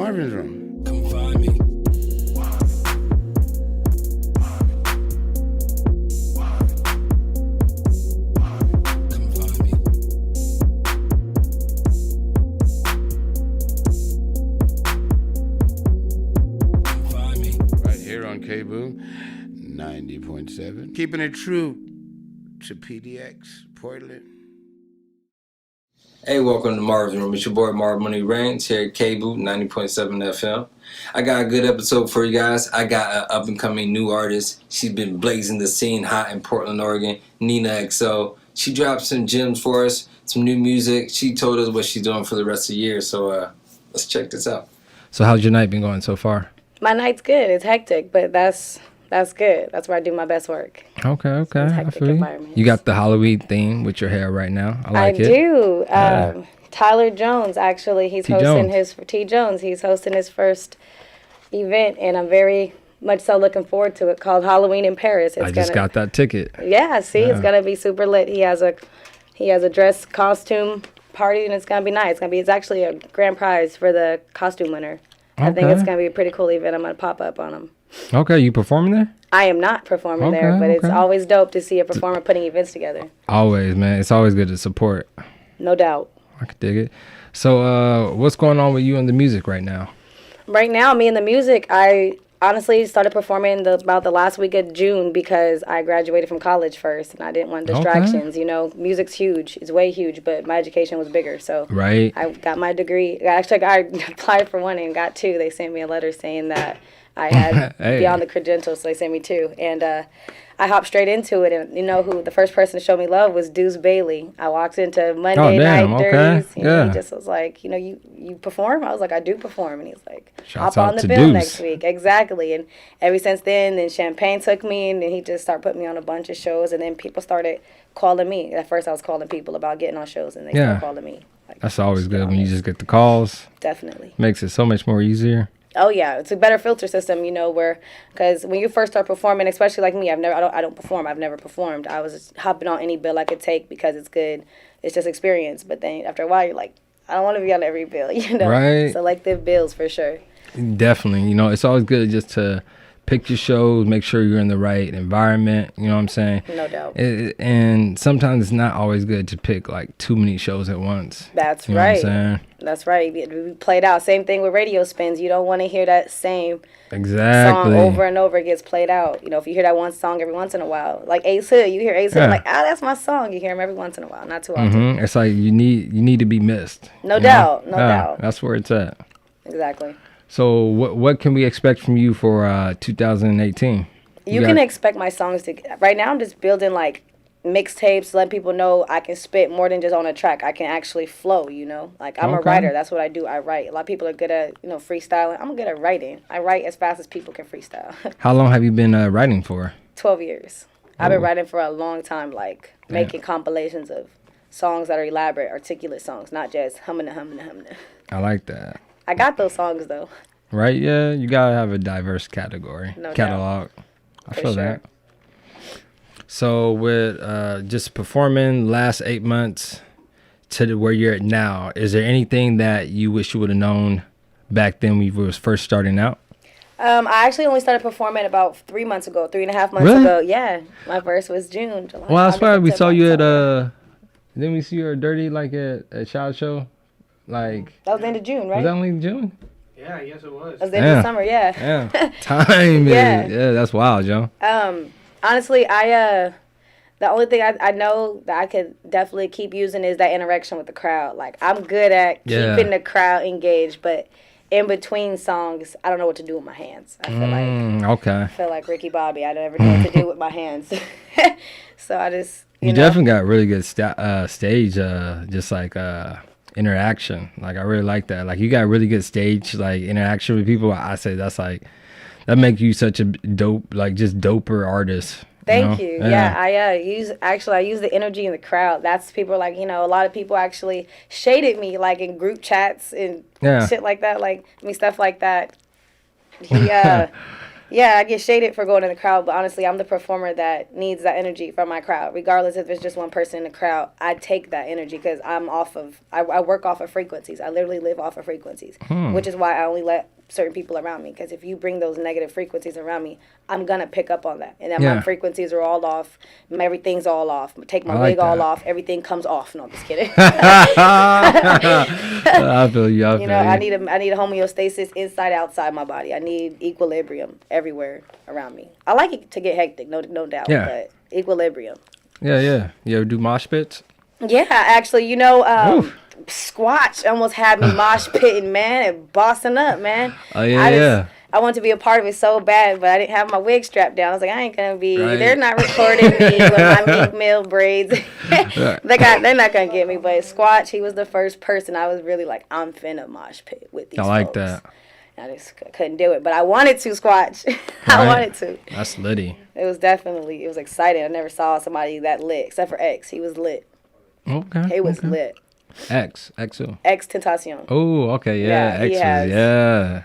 Marvin's Room. Come find me. Right here on kboo 90.7. Keeping it true to PDX, Portland. Hey, welcome to Marvin's Room. It's your boy Marv Money Reigns here at kboo 90.7 FM. I got a good episode for you guys. I got an up-and-coming new artist. She's been blazing the scene hot in Portland, Oregon, Nina XO. She dropped some gems for us, some new music. She told us what she's doing for the rest of the year, so let's check this out. So how's your night been going so far? My night's good. It's hectic, but that's good. That's where I do my best work. Okay. It's hectic environment. You got the Halloween theme with your hair right now. I like it. I do. Tyler Jones, actually, he's hosting his first event, and I'm very much so looking forward to it, called Halloween in Paris. I just got that ticket. Yeah, it's gonna be super lit. He has a dress costume party, and it's gonna be nice. It's actually a grand prize for the costume winner. I think it's gonna be a pretty cool event. I'm gonna pop up on him. Okay, you performing there? I am not performing there, but it's always dope to see a performer putting events together. Always, man. It's always good to support. No doubt. I can dig it. So, what's going on with you and the music right now? Right now, me and the music, I honestly started performing about the last week of June because I graduated from college first, and I didn't want distractions. Okay. You know, music's huge. It's way huge, but my education was bigger. So right. I got my degree. Actually, I applied for one and got two. They sent me a letter saying that I had beyond the credentials, so they sent me two. And I hopped straight into it, and you know who the first person to show me love was Deuce Bailey. I walked into Monday night Dirties, and he just was like, you perform? I was like, I do perform, and he's like, hop on the bill next week. Exactly. And ever since then Champagne took me, and then he just started putting me on a bunch of shows, and then people started calling me. At first I was calling people about getting on shows, and they started calling me. Like, that's always good when you just get the calls. Definitely. Makes it so much more easier. Oh yeah, it's a better filter system, because when you first start performing, especially like me, I don't perform. I've never performed. I was just hopping on any bill I could take because it's good. It's just experience. But then after a while, you're like, I don't want to be on every bill, Right. Selective bills for sure. Definitely. It's always good just to pick your shows, make sure you're in the right environment. You know what I'm saying? No doubt. And sometimes it's not always good to pick like too many shows at once. That's you know right. What I'm saying? That's right. We played out. Same thing with radio spins. You don't want to hear that same song over and over. It gets played out. If you hear that one song every once in a while, like Ace Hood, you hear Ace Hood, like, that's my song. You hear him every once in a while, not too often. Mm-hmm. It's like you need to be missed. No doubt. No doubt. That's where it's at. Exactly. So what can we expect from you for 2018? You can expect my songs to. Right now, I'm just building like mixtapes, letting people know I can spit more than just on a track. I can actually flow. Like I'm a writer. That's what I do. I write. A lot of people are good at freestyling. I'm good at writing. I write as fast as people can freestyle. How long have you been writing for? 12 years. I've been writing for a long time, like making compilations of songs that are elaborate, articulate songs, not just humming. I like that. I got those songs though. Right, yeah, you gotta have a diverse catalog. Doubt. I feel that. So with just performing last 8 months to where you're at now, is there anything that you wish you would have known back then when you was first starting out? I actually only started performing about 3 months ago, 3.5 months really? ago. Yeah, my verse was June, July. Well, that's why we saw you at didn't we see you at Dirty like at Child Show? Like that was the end of June, right? Was that only June? Yeah, yes it was. That was the end of summer, yeah. Yeah. Time yeah, that's wild, Joe. Honestly, the only thing I know that I could definitely keep using is that interaction with the crowd. Like I'm good at keeping the crowd engaged, but in between songs, I don't know what to do with my hands. I feel like Ricky Bobby. I never know what to do with my hands. So I just you definitely got really good stage, just like interaction. Like I really like that. Like you got really good stage like interaction with people. I say that's like that make you such a dope, like just doper artist. Thank you. Yeah, I use the energy in the crowd. That's people like, a lot of people actually shaded me like in group chats and shit like that. Like stuff like that. Yeah, I get shaded for going in the crowd, but honestly, I'm the performer that needs that energy from my crowd. Regardless if it's just one person in the crowd, I take that energy because I work off of frequencies. I literally live off of frequencies, which is why I only let certain people around me. Because if you bring those negative frequencies around me, I'm going to pick up on that. And then my frequencies are all off. Everything's all off. Take my wig all off. Everything comes off. No, I'm just kidding. I feel you. You know, I need a homeostasis inside, outside my body. I need equilibrium everywhere around me. I like it to get hectic, no doubt, but equilibrium. Yeah. You ever do moshpits? Yeah, actually, you know, Squatch almost had me mosh pitting, man, and bossing up, man. Oh, yeah, I wanted to be a part of it so bad, but I didn't have my wig strapped down. I was like, I ain't going to be, they're not recording me with my Meek Mill braids. They're not going to get me, but Squatch, he was the first person I was really like, I'm finna mosh pit with these I like folks. that. I just couldn't do it, but I wanted to, Squatch. I wanted to. That's litty. It was exciting. I never saw somebody that lit, except for X. He was lit. Okay. He was lit. XXXtentacion. XXXtentacion. Oh, okay, yeah.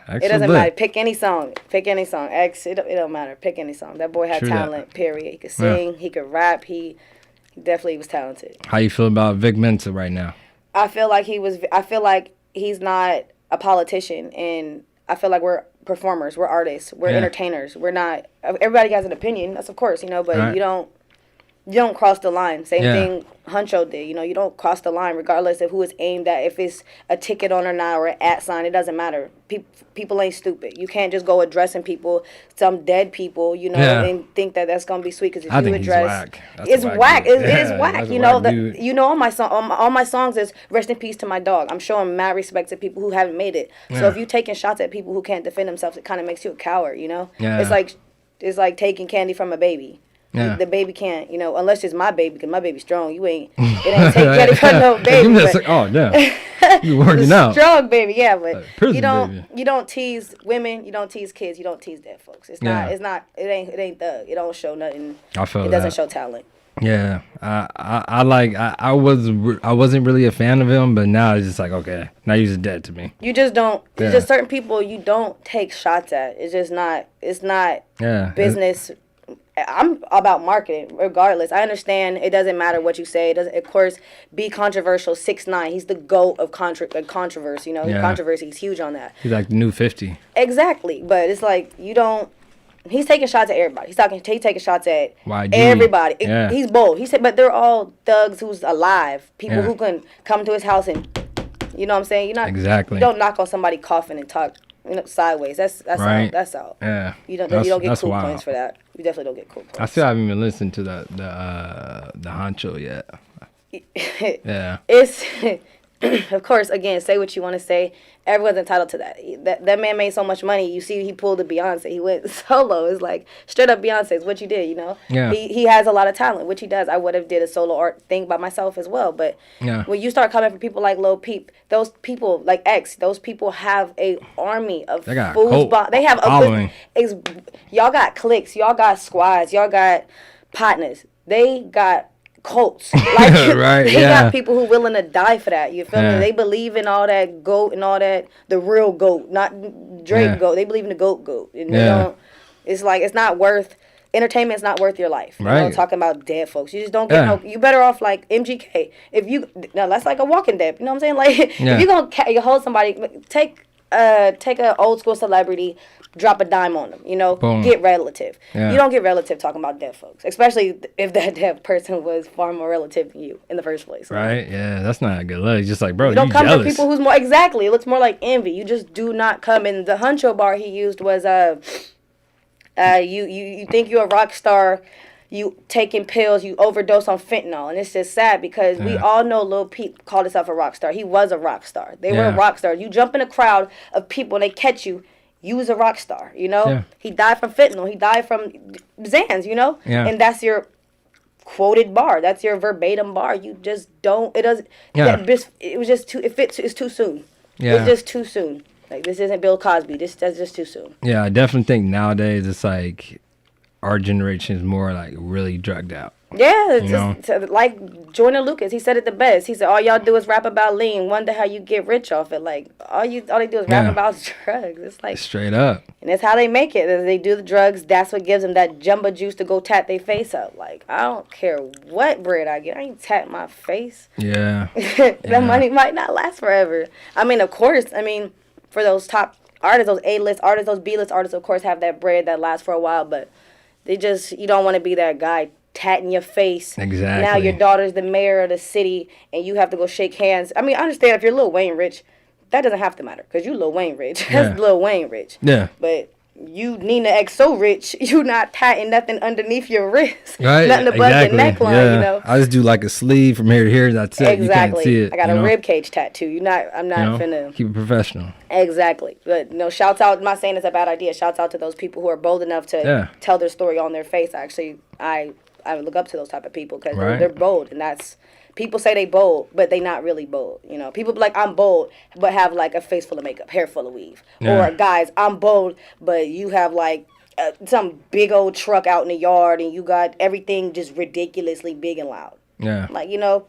X it doesn't matter. Pick any song. X, it don't matter. Pick any song. That boy had talent, period. He could sing, he could rap, he definitely was talented. How you feel about Vic Mensa right now? I feel like he's not a politician, and I feel like we're performers, we're artists, we're entertainers. We're not, everybody has an opinion, that's of course, you know, but you don't cross the line. Same thing Huncho did. You know, you don't cross the line regardless of who it's aimed at. If it's a ticket on or not or an @ sign, it doesn't matter. People ain't stupid. You can't just go addressing people, some dead people, you know, and think that that's going to be sweet. Because if you address... It's whack. It is whack. You know, all my songs is rest in peace to my dog. I'm showing mad respect to people who haven't made it. So if you taking shots at people who can't defend themselves, it kind of makes you a coward, you know? It's like taking candy from a baby. Yeah. The baby can't, you know, unless it's my baby, because my baby's strong. It ain't take candy from no baby. Oh, damn. You working out. Strong baby, yeah, but you don't tease women, you don't tease kids, you don't tease dead folks. It ain't thug. It don't show nothing. It doesn't show talent. Yeah, I wasn't really a fan of him, but now it's just like, okay, now he's dead to me. You just don't. It's just certain people you don't take shots at. It's just not. It's not business. I'm about marketing, regardless. I understand it doesn't matter what you say. It doesn't, of course, be controversial. 6ix9ine, he's the GOAT of controversy. You know, controversy. He's huge on that. He's like the new 50. Exactly, but it's like you don't. He's taking shots at everybody. He's taking shots at YG. Everybody. He's bold. He said, but they're all thugs who's alive. People who can come to his house and, you know what I'm saying. You're not You don't knock on somebody coughing and talk. You know, sideways. That's right. All. That's all. Yeah. You don't get cool points for that. You definitely don't get cool points. I still haven't even listened to the Honcho yet. Yeah. It's of course, again, say what you want to say. Everyone's entitled to that. That man made so much money. You see, he pulled a Beyonce. He went solo. It's like straight up Beyonce. It's what you did, you know. Yeah. He has a lot of talent, which he does. I would have did a solo art thing by myself as well. But when you start coming for people like Lil Peep, those people like X, those people have a army of fools. They have following. Y'all got cliques. Y'all got squads. Y'all got partners. They got cults. Like they got people who willing to die for that. You feel me? They believe in all that GOAT and all that, the real GOAT, not Drake GOAT. They believe in the GOAT. And they don't, it's like it's not worth entertainment's not worth your life. You know, talking about dead folks. You just don't get you better off like MGK. That's like a Walking Dead. You know what I'm saying? Like if you're gonna hold somebody, take an old school celebrity, drop a dime on them, you know. Boom. Get relative. You don't get relative talking about dead folks, especially if that dead person was far more relative than you in the first place. Right? Yeah, that's not a good look. Just like, bro, you don't come to people who's more exactly. It looks more like envy. You just do not come in. The Huncho bar he used was you think you're a rock star. You taking pills, you overdose on fentanyl, and it's just sad because we all know Lil Peep called himself a rock star. He was a rock star. They were rock stars. You jump in a crowd of people and they catch you. You was a rock star, you know? Yeah. He died from fentanyl. He died from Xans, you know? Yeah. And that's your quoted bar. That's your verbatim bar. You just don't, it doesn't, it was just too, it's too soon. Yeah. It's just too soon. Like, this isn't Bill Cosby. That's just too soon. Yeah, I definitely think nowadays it's like our generation is more like really drugged out. Yeah, You know? like Jordan Lucas, he said it the best. He said, "All y'all do is rap about lean. Wonder how you get rich off it. Like all they do is rap about drugs. It's like straight up, and that's how they make it. They do the drugs. That's what gives them that jumbo juice to go tat their face up. Like I don't care what bread I get, I ain't tat my face. Yeah, That money might not last forever. I mean, of course. I mean, for those top artists, those A-list artists, those B-list artists, of course, have that bread that lasts for a while. But you don't want to be that guy tatting your face. Exactly. Now your daughter's the mayor of the city, and you have to go shake hands. I mean, I understand if you're Lil Wayne rich, that doesn't have to matter because you Lil Wayne rich. That's Lil Wayne rich. Yeah. But you Nina X so rich, you not tatting nothing underneath your wrist, right? Nothing above the neckline. Yeah. You know. I just do like a sleeve from here to here. That's it. Exactly. You can't see it. I got a rib cage tattoo. I'm not finna keep it professional. Exactly. But no, shouts out. I'm not saying it's a bad idea. Shouts out to those people who are bold enough to tell their story on their face. Actually, I look up to those type of people because they're bold, and that's people say they bold, but they not really bold. You know, people be like, I'm bold, but have like a face full of makeup, hair full of weave. Or guys, I'm bold, but you have like some big old truck out in the yard, and you got everything just ridiculously big and loud. Yeah. Like, you know,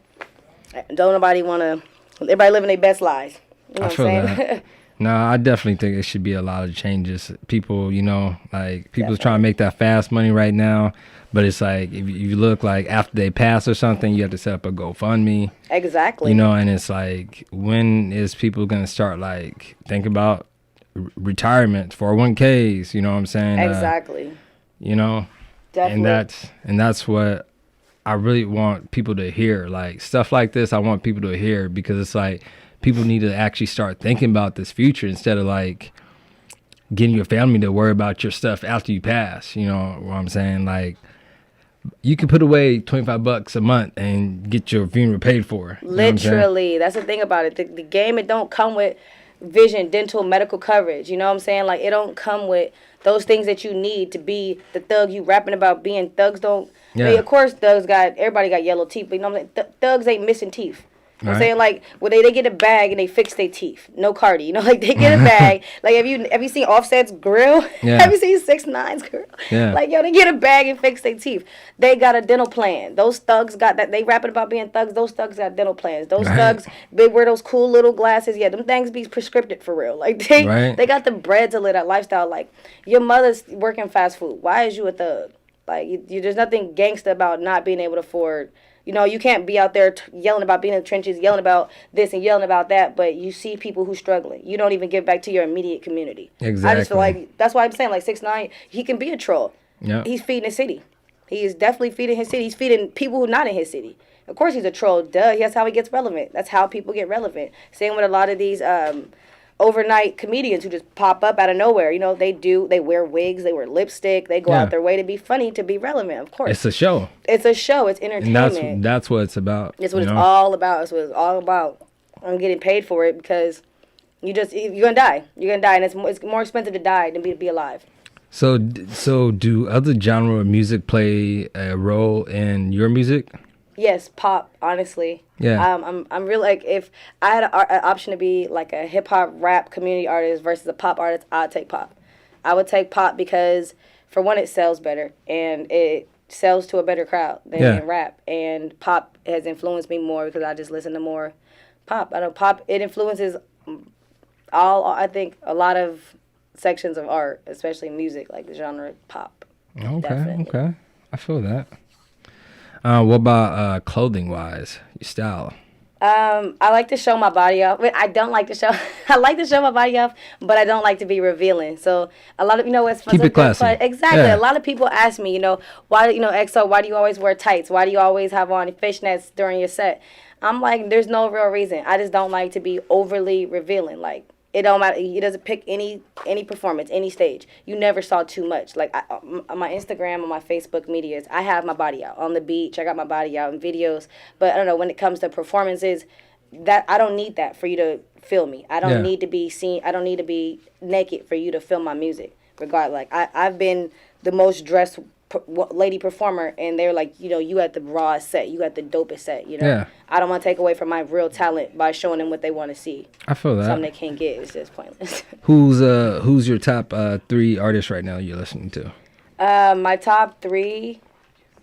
don't nobody want to. Everybody living their best lives. You know I feel that. No, I definitely think it should be a lot of changes. People, you know, like people's trying to make that fast money right now. But it's like, if you look like after they pass or something, you have to set up a GoFundMe. Exactly. You know, and it's like, when is people going to start like think about retirement, 401ks, you know what I'm saying? Exactly. You know? Definitely. And that's what I really want people to hear. Like stuff like this, I want people to hear because it's like, people need to actually start thinking about this future instead of like getting your family to worry about your stuff after you pass. You know what I'm saying? Like, you can put away $25 a month and get your funeral paid for. Literally. That's the thing about it. The game, it don't come with vision, dental, medical coverage. You know what I'm saying? Like, it don't come with those things that you need to be the thug you rapping about being. Thugs don't. I mean, of course, everybody got yellow teeth, but you know what I'm saying? Thugs ain't missing teeth. You know what I'm saying? Like, well, they get a bag and they fix their teeth. No Cardi. You know, like, they get a bag. Like, have you seen Offset's grill? Yeah. Have you seen 6ix9ine's grill? Yeah. Like, yo, they get a bag and fix their teeth. They got a dental plan. Those thugs got that. They rapping about being thugs. Those thugs got dental plans. Those thugs, they wear those cool little glasses. Yeah, them things be prescripted for real. Like, they got the bread to live that lifestyle. Like, your mother's working fast food. Why is you a thug? Like, there's nothing gangsta about not being able to afford. You know, you can't be out there yelling about being in the trenches, yelling about this and yelling about that, but you see people who's struggling. You don't even give back to your immediate community. Exactly. I just feel like, that's why I'm saying, like, 6ix9ine, he can be a troll. Yeah. He's feeding his city. He is definitely feeding his city. He's feeding people who are not in his city. Of course he's a troll. Duh. That's how he gets relevant. That's how people get relevant. Same with a lot of these overnight comedians who just pop up out of nowhere. You know, they wear wigs, they wear lipstick, they go out their way to be funny, to be relevant, of course. It's a show. It's a show. It's entertainment. And that's what it's about. It's what it's all about. It's what it's all about. I'm getting paid for it because you're gonna die. You're gonna die, and it's more expensive to die than be alive. So do other genre of music play a role in your music? Yes, pop, honestly. Yeah. I'm really, like, if I had an option to be like a hip hop rap community artist versus a pop artist, I'd take pop. I would take pop because, for one, it sells better and it sells to a better crowd than rap. And pop has influenced me more because I just listen to more pop. I know pop, it influences I think, a lot of sections of art, especially music, like the genre pop. Okay. I feel that. What about clothing wise, your style? I like to show my body off. I don't like to show. I like to show my body off, but I don't like to be revealing. So a lot of what's keep it classy. Exactly. Yeah. A lot of people ask me, why XO? Why do you always wear tights? Why do you always have on fishnets during your set? I'm like, there's no real reason. I just don't like to be overly revealing. Like, it don't matter. It doesn't pick any performance, any stage. You never saw too much. Like, on my Instagram, on my Facebook medias, I have my body out. On the beach, I got my body out in videos. But I don't know, when it comes to performances, that I don't need that for you to feel me. I don't need to be seen. I don't need to be naked for you to feel my music. Regardless, like, I've been the most dressed lady performer, and they're like, you had the rawest set, you had the dopest set. I don't want to take away from my real talent by showing them what they want to see. I feel that something they can't get is just pointless. Who's your top 3 artists right now you're listening to? My top 3,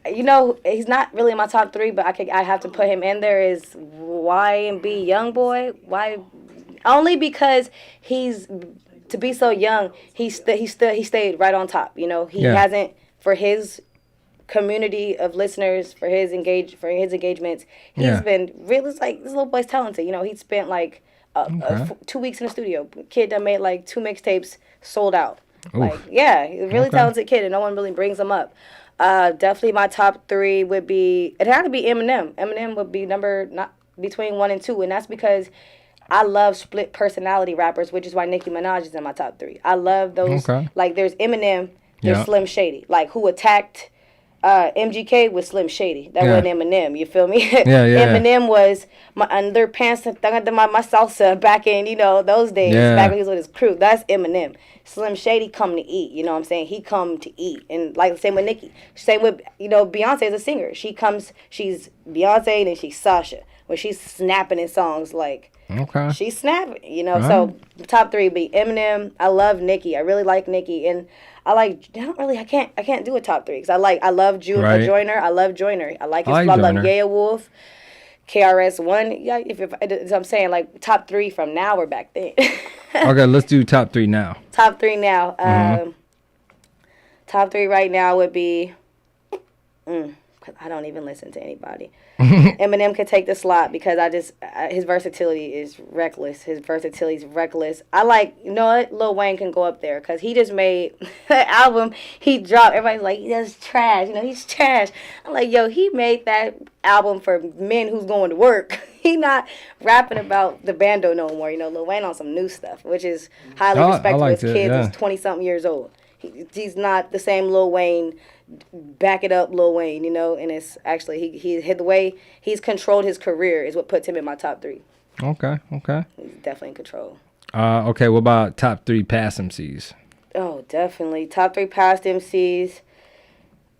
he's not really in my top 3, but I have to put him in there. Is Y&B Youngboy. Why? Only because to be so young, he stayed right on top. He hasn't, for his community of listeners, for his engagements, he's been really, it's like, this little boy's talented. He spent like 2 weeks in the studio. Kid that made like 2 mixtapes, sold out. Oof. Like, yeah, he's a really talented kid, and no one really brings him up. Definitely my top 3 would be, it had to be Eminem. Eminem would be not between 1 and 2, and that's because I love split personality rappers, which is why Nicki Minaj is in my top 3. I love those. Okay. Like, there's Eminem, there's Slim Shady. Like, who attacked MGK was Slim Shady. That wasn't Eminem. You feel me? Eminem was my underpants and my salsa back in, those days. Back when he was with his crew. That's Eminem. Slim Shady come to eat. You know what I'm saying? He come to eat. And like, same with Nicki. Same with, Beyonce is a singer. She's Beyonce and then she's Sasha. When she's snapping in songs, like, she's snapping, So top 3 be Eminem. I love Nicki. I really like Nicki, and I can't do a top 3 because I love Joyner. I love Joyner. I love Yeah Wolf, KRS-One. Yeah, if I'm saying like top 3 from now or back then. Okay, let's do top 3 now. Top 3 now. Top 3 right now would be. I don't even listen to anybody. Eminem could take the slot because his versatility is reckless. I like, what? Lil Wayne can go up there because he just made an album he dropped. Everybody's like, that's trash. He's trash. I'm like, yo, he made that album for men who's going to work. He not rapping about the bando no more. Lil Wayne on some new stuff, which is highly respectable. His kids is 20-something years old. He's not the same Lil Wayne, back it up Lil Wayne, and it's actually he the way he's controlled his career is what puts him in my top 3. Okay. He's definitely in control. Okay, what about top 3 past MCs? Oh, definitely. Top 3 past MCs,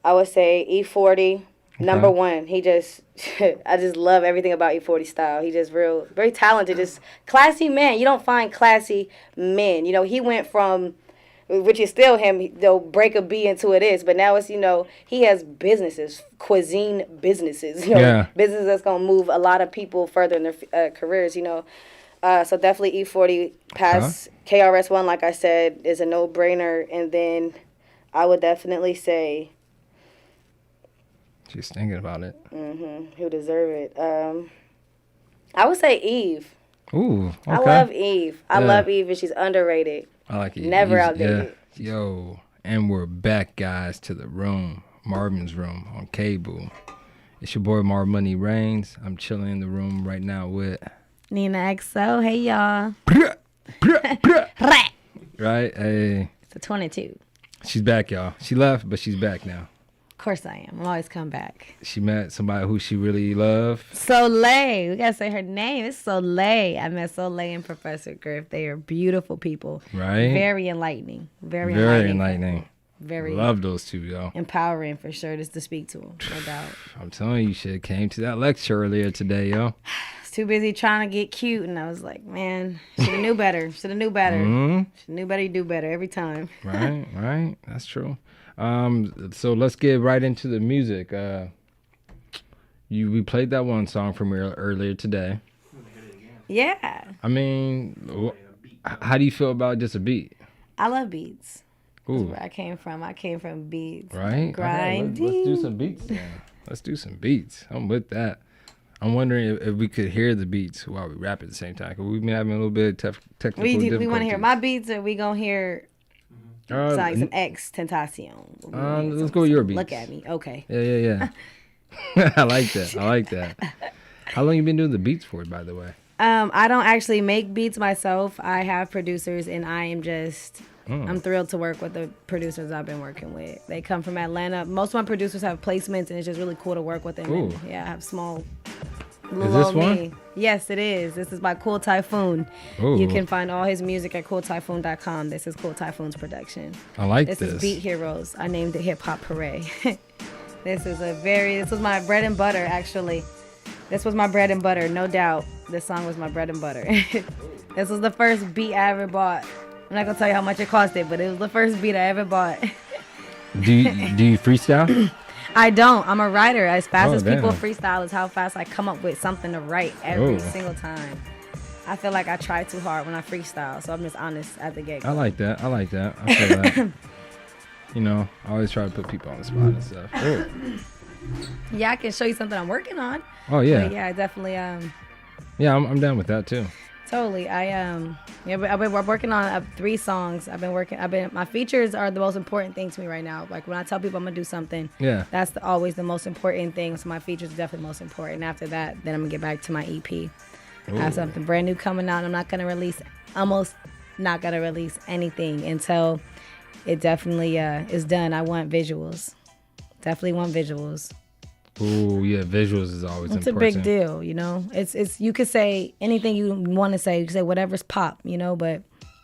I would say E40, number 1. He just, I just love everything about E40 style. He just very talented, just classy man. You don't find classy men. He went from, which is still him, they'll break a B into it is, but now it's, he has businesses, cuisine businesses, businesses that's going to move a lot of people further in their careers, So definitely E40 past KRS-One, like I said, is a no-brainer. And then I would definitely say... She's thinking about it. Who deserve it? I would say Eve. Ooh, okay. I love Eve. I love Eve, and she's underrated. I like Eve. Never outdated. Yeah. Yo, and we're back, guys, to the room. Marvin's room on kboo. It's your boy Marv Money Reigns. I'm chilling in the room right now with... Nina XO. Hey, y'all. Right? Hey. It's a 22. She's back, y'all. She left, but she's back now. Of course I am. I'll always come back. She met somebody who she really loved. Soleil. We got to say her name. It's Soleil. I met Soleil and Professor Griff. They are beautiful people. Right? Very enlightening. Very enlightening. Very love those two, y'all. Empowering for sure, just to speak to them, no doubt. I'm telling you, you should have came to that lecture earlier today, yo. Too busy trying to get cute, and I was like, man, should have knew better. Should have knew better. Should knew better, you do better every time. Right. That's true. So let's get right into the music. We played that one song from earlier today. Yeah. I mean, how do you feel about just a beat? I love beats. Ooh. That's where I came from. I came from beats. Right? Grinding. Okay, let's do some beats then. Let's do some beats. I'm with that. I'm wondering if we could hear the beats while we rap at the same time. Because we've been having a little bit of technical difficulties. We want to hear my beats, or we going to hear like some XXXtentacion? Let's go with your beats. Look at me. Okay. Yeah. I like that. How long you been doing the beats for, by the way? I don't actually make beats myself. I have producers, and I am just... I'm thrilled to work with the producers I've been working with. They come from Atlanta. Most of my producers have placements, and it's just really cool to work with them. And, I have small... Is this one? Yes, it is. This is by Cool Typhoon. Ooh. You can find all his music at cooltyphoon.com. This is Cool Typhoon's production. I like this. This is Beat Heroes. I named it Hip Hop Parade. This was my bread and butter, actually. This was my bread and butter, no doubt. This song was my bread and butter. This was the first beat I ever bought. I'm not going to tell you how much it costed, but it was the first beat I ever bought. Do you freestyle? I don't. I'm a writer. As fast as people damn. freestyle is how fast I come up with something to write every single time. I feel like I try too hard when I freestyle, so I'm just honest at the get-go. I like that. I feel that. You know, I always try to put people on the spot and stuff. Oh. Yeah, I can show you something I'm working on. Oh yeah. But yeah, I definitely Yeah, I'm down with that too. Totally. We're working on 3 songs. My features are the most important thing to me right now. Like when I tell people I'm gonna do something, that's always the most important thing. So my features are definitely the most important. After that, then I'm gonna get back to my EP. Ooh. I have something brand new coming out. I'm not gonna release anything until it definitely is done. I want visuals. Definitely want visuals. Ooh, yeah, visuals is always important. It's a big deal, you know. It's you could say anything you want to say. You can say whatever's pop, you know. But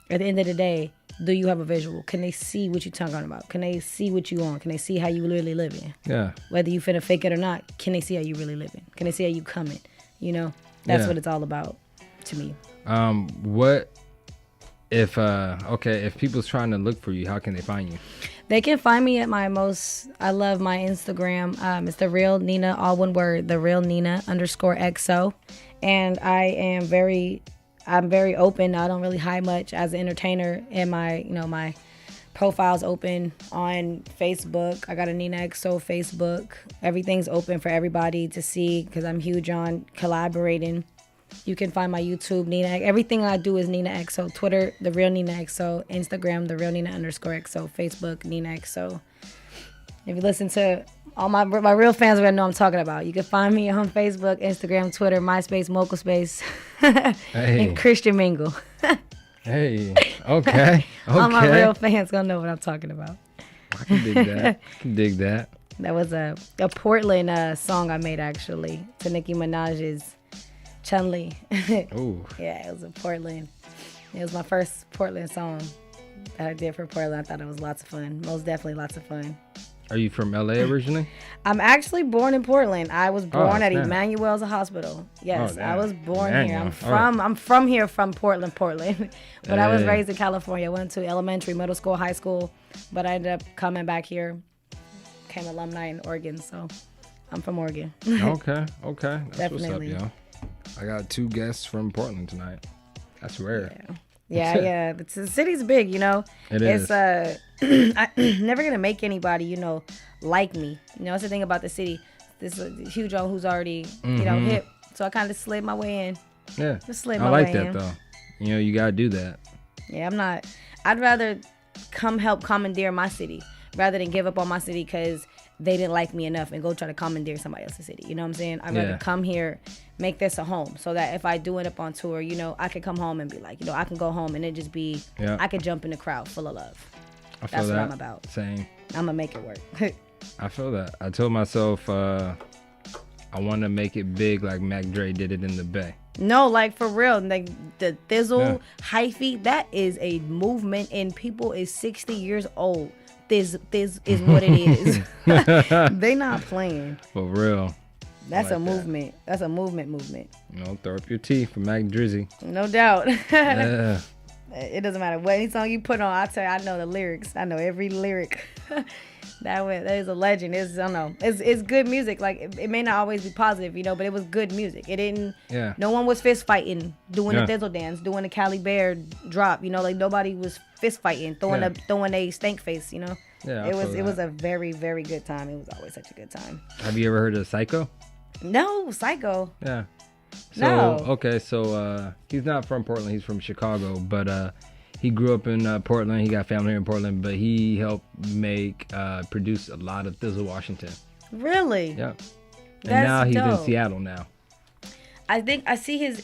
at the end of the day, do you have a visual? Can they see what you're talking about? Can they see what you on? Can they see how you really living? Yeah. Whether you finna fake it or not, can they see how you really living? Can they see how you coming? You know, that's what it's all about to me. What if if people's trying to look for you, how can they find you? They can find me at I love my Instagram. It's The Real Nina, all one word, The Real Nina _XO. And I'm very open. I don't really hide much as an entertainer. And my profile's open on Facebook. I got a Nina XO Facebook. Everything's open for everybody to see because I'm huge on collaborating. You can find my YouTube, Nina. Everything I do is Nina XO. Twitter, The Real Nina XO. Instagram, The Real Nina _XO. Facebook, Nina XO. If you listen to all my real fans, are gonna know what I'm talking about. You can find me on Facebook, Instagram, Twitter, MySpace, MochaSpace, and Christian Mingle. Hey, okay. All my real fans gonna know what I'm talking about. I can dig that. That was a Portland song I made actually to Nicki Minaj's Chun-Li. Ooh. Yeah, it was in Portland. It was my first Portland song that I did for Portland. I thought it was lots of fun. Most definitely lots of fun. Are you from LA originally? I'm actually born in Portland. I was born at Emmanuel's Hospital. Yes, I was born here. I'm from here, from Portland. But I was raised in California. I went to elementary, middle school, high school, but I ended up coming back here. Became alumni in Oregon, so I'm from Oregon. Okay. That's Definitely. what's up, yo. I got 2 guests from Portland tonight. That's rare. Yeah. The city's big, you know. It is. I'm never gonna make anybody, you know, like me. You know, that's the thing about the city. This is a huge old who's already, you know, hip. So I kind of slid my way in. Yeah. Just slid my way in. I like that though. You know, you gotta do that. Yeah, I'd rather help commandeer my city rather than give up on my city because they didn't like me enough and go try to commandeer somebody else's city. You know what I'm saying? I'd rather come here, make this a home so that if I do end up on tour, you know, I could come home and be like, you know, I can go home and it just be, I could jump in the crowd full of love. That's what I'm about. Same. I'm going to make it work. I feel that. I told myself I want to make it big like Mac Dre did it in the Bay. No, like for real. Like the Thizzle, hyphy, that is a movement and people is 60 years old. This is what it is. They not playing. For real. That's like a movement. That's a movement. You know, throw up your teeth for Mac Drizzy. No doubt. Yeah. It doesn't matter what any song you put on. I tell you, I know the lyrics. I know every lyric. That is a legend. I don't know. It's good music. Like it may not always be positive, you know, but it was good music. It didn't. Yeah. No one was fist fighting, doing the Thizzle dance, doing the Cali Bear drop. You know, like nobody was fist fighting, throwing a stank face. You know. Yeah. It was a very, very good time. It was always such a good time. Have you ever heard of Psycho? No, Psycho. Yeah. So No. Okay, so he's not from Portland. He's from Chicago, but he grew up in Portland. He got family here in Portland, but he helped produce a lot of Thizzle Washington. Really? Yeah. And That's now he's dope. in Seattle now. I think I see his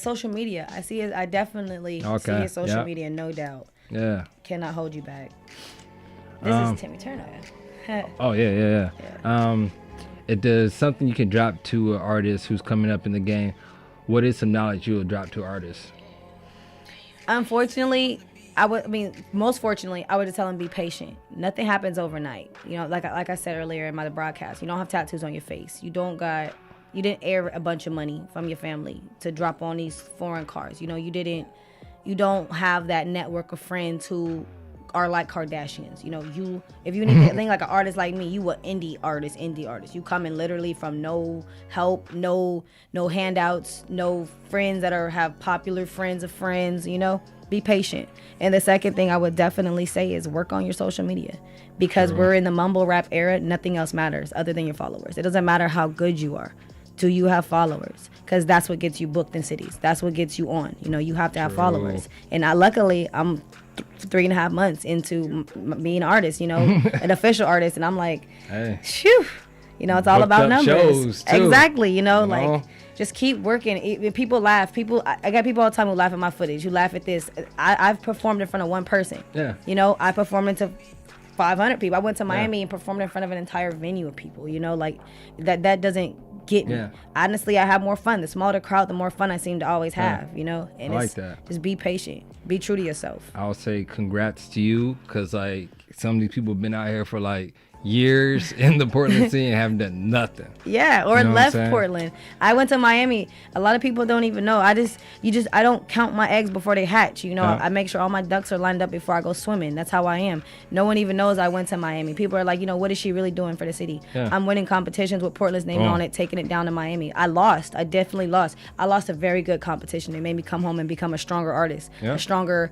social media. I definitely see his social media, no doubt. Yeah. Cannot hold you back. This is Timmy Turner. Oh yeah. It does something you can drop to an artist who's coming up in the game. What is some knowledge you will drop to artists? Unfortunately, most fortunately, I would just tell him be patient. Nothing happens overnight. You know, like I said earlier in my broadcast, you don't have tattoos on your face. You didn't air a bunch of money from your family to drop on these foreign cars. You know, you don't have that network of friends who are like Kardashians. You know, if you need to think like an artist like me, you an indie artist. You come in literally from no help, no handouts, no friends that have popular friends of friends, you know. Be patient. And the second thing I would definitely say is work on your social media, because we're in the mumble rap era. Nothing else matters other than your followers. It doesn't matter how good you are. Do you have followers? Because that's what gets you booked in cities. That's what gets you on. You know, you have to have followers. And luckily, I'm 3.5 months into being an artist, you know, an official artist. And I'm like, phew, you know, it's all about numbers. Exactly. You know, like, just keep working. People laugh. I got people all the time who laugh at my footage, who laugh at this. I've performed in front of one person. Yeah. You know, I performed into 500 people. I went to Miami and performed in front of an entire venue of people, you know, like that doesn't get me. Honestly, I have more fun. The smaller the crowd, the more fun I seem to always have, you know. And I like that. Just be patient. Be true to yourself. I'll say congrats to you, because like some of these people have been out here for like years in the Portland scene and haven't done nothing. Yeah, or left Portland. I went to Miami. A lot of people don't even know. I don't count my eggs before they hatch. You know, I make sure all my ducks are lined up before I go swimming. That's how I am. No one even knows I went to Miami. People are like, you know, what is she really doing for the city? I'm winning competitions with Portland's name on it, taking it down to Miami. I lost. I definitely lost. I lost a very good competition. It made me come home and become a stronger artist, a stronger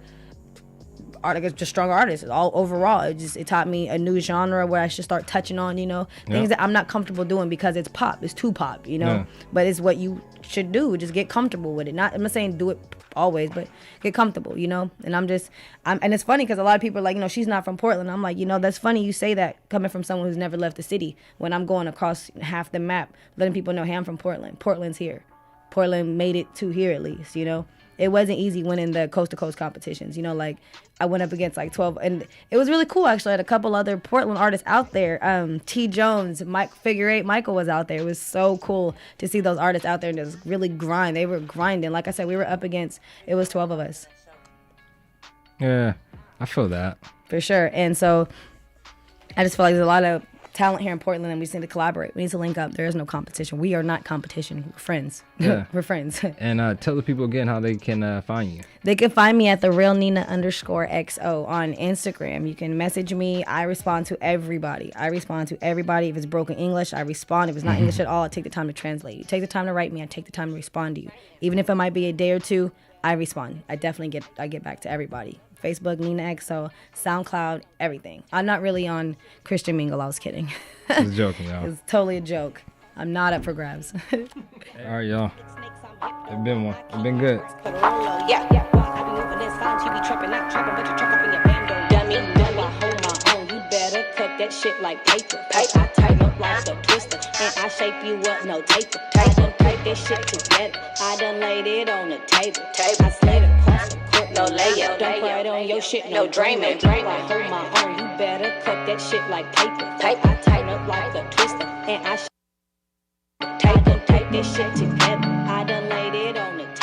artist all overall. It taught me a new genre where I should start touching on, you know, things that I'm not comfortable doing because it's too pop, you know, but it's what you should do. Just get comfortable with it. I'm not saying do it always, but get comfortable, you know. And and it's funny because a lot of people are like, you know, she's not from Portland. I'm like, you know, that's funny you say that coming from someone who's never left the city, when I'm going across half the map, letting people know, hey, I'm from Portland. Portland's here. Portland made it to here at least, you know. It wasn't easy winning the coast-to-coast competitions. You know, like, I went up against, like, 12. And it was really cool, actually. I had a couple other Portland artists out there. T. Jones, Figure 8, Michael was out there. It was so cool to see those artists out there and just really grind. They were grinding. Like I said, we were up against, it was 12 of us. Yeah, I feel that. For sure. And so I just feel like there's a lot of talent here in Portland, and we just need to collaborate. We need to link up. There is no competition. We are not competition. We're friends. Yeah. We're friends. And tell the people again how they can find you. They can find me at @therealnina_XO on Instagram. You can message me. I respond to everybody. If it's broken English, I respond. If it's not English at all, I take the time to translate. You take the time to write me, I take the time to respond to you. Even if it might be a day or two, I respond. I definitely get back to everybody. Facebook, Nina XO, SoundCloud, everything. I'm not really on Christian Mingle. I was kidding. I was joking, y'all. It's totally a joke. I'm not up for grabs. All right, y'all. It's been one. It's been good. Yeah. I be moving this sound, you be trapping, not trapping, but you truck up in your bando. Dummy, know I hold my own. You better cut that shit like paper. I tighten up like a twister, and I shape you up, no taper. I done put this shit together. I done laid it on the table. I slid across the court, no layup. Don't put on your shit, no dreaming. I hold my own. You better cut that shit like paper. I tighten up like a twister, and I done take this shit together. I done laid it on the table.